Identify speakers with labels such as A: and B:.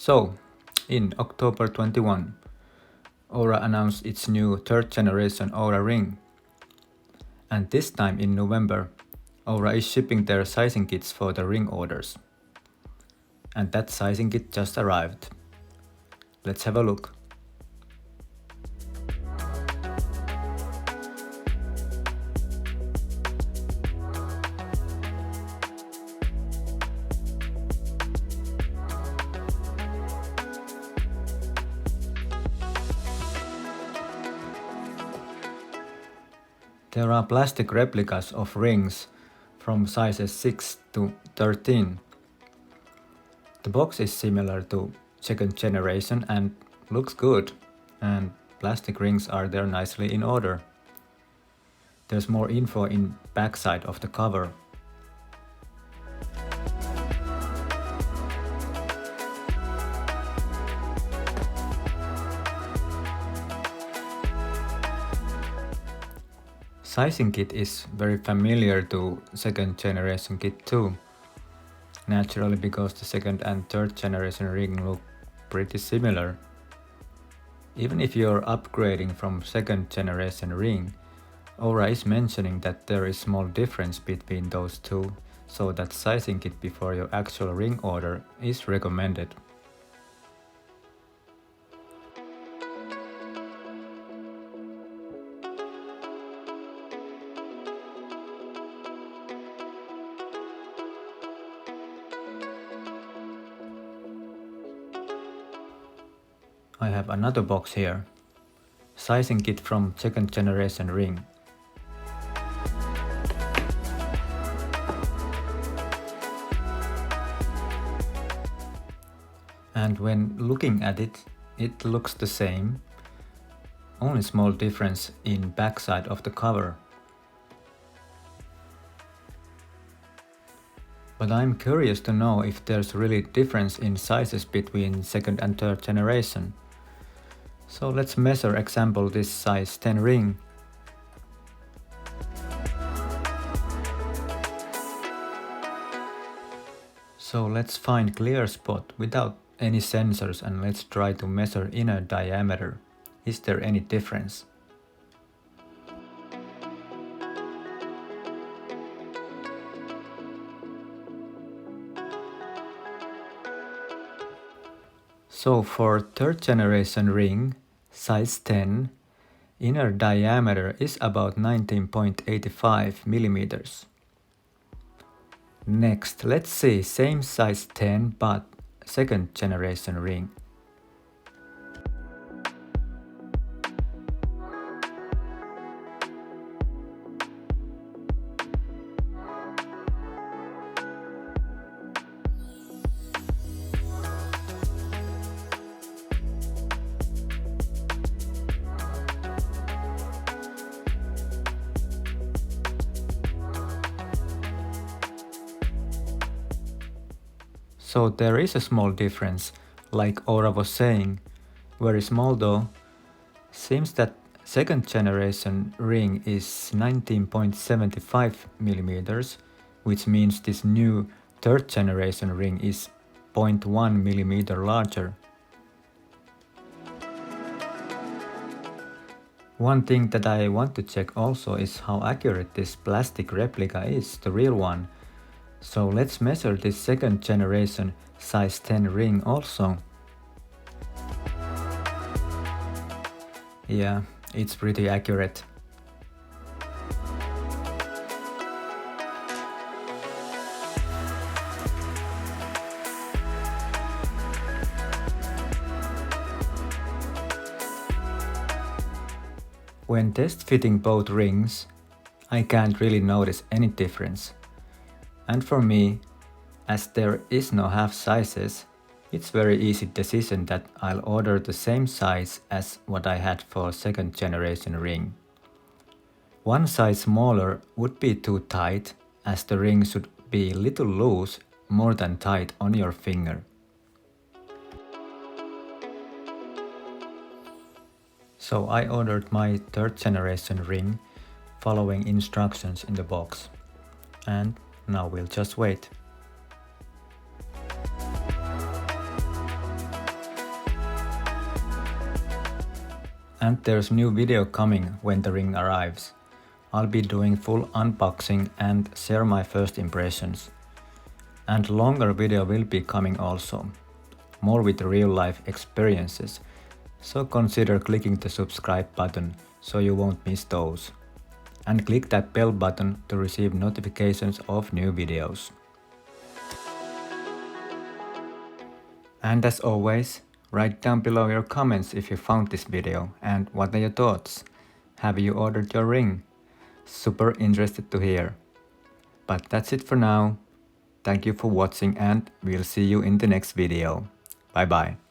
A: So, in October 21, Oura announced its new third generation Oura Ring. And this time in November, Oura is shipping their sizing kits for the ring orders. And that sizing kit just arrived. Let's have a look. There are plastic replicas of rings from sizes 6 to 13. The box is similar to second generation and looks good, and plastic rings are there nicely in order. There's more info in backside of the cover. Sizing kit is very familiar to second generation kit too. Naturally, because the second and third generation ring look pretty similar. Even if you're upgrading from second generation ring, Oura is mentioning that there is small difference between those two, so that sizing kit before your actual ring order is recommended. I have another box here. Sizing kit from second generation ring. And when looking at it, it looks the same. Only small difference in backside of the cover. But I'm curious to know if there's really difference in sizes between second and third generation. So let's measure example this size 10 ring. So let's find clear spot without any sensors and let's try to measure inner diameter. Is there any difference? So for third generation ring, size 10, inner diameter is about 19.85 millimeters. Next, let's see same size 10 but second generation ring. So there is a small difference, like Oura was saying, very small though. Seems that second generation ring is 19.75 millimeters, which means this new third generation ring is 0.1 millimeter larger. One thing that I want to check also is how accurate this plastic replica is, the real one. So let's measure this second generation size 10 ring also. Yeah, it's pretty accurate. When test fitting both rings, I can't really notice any difference. And for me, as there is no half sizes, it's very easy decision that I'll order the same size as what I had for second generation ring. One size smaller would be too tight, as the ring should be little loose more than tight on your finger. So I ordered my third generation ring following instructions in the box. And now we'll just wait. And there's new video coming when the ring arrives. I'll be doing full unboxing and share my first impressions. And longer video will be coming also, more with real life experiences, so consider clicking the subscribe button so you won't miss those. And click that bell button to receive notifications of new videos. And as always, write down below your comments if you found this video and what are your thoughts. Have you ordered your ring? Super interested to hear. But that's it for now. Thank you for watching and we'll see you in the next video. Bye bye.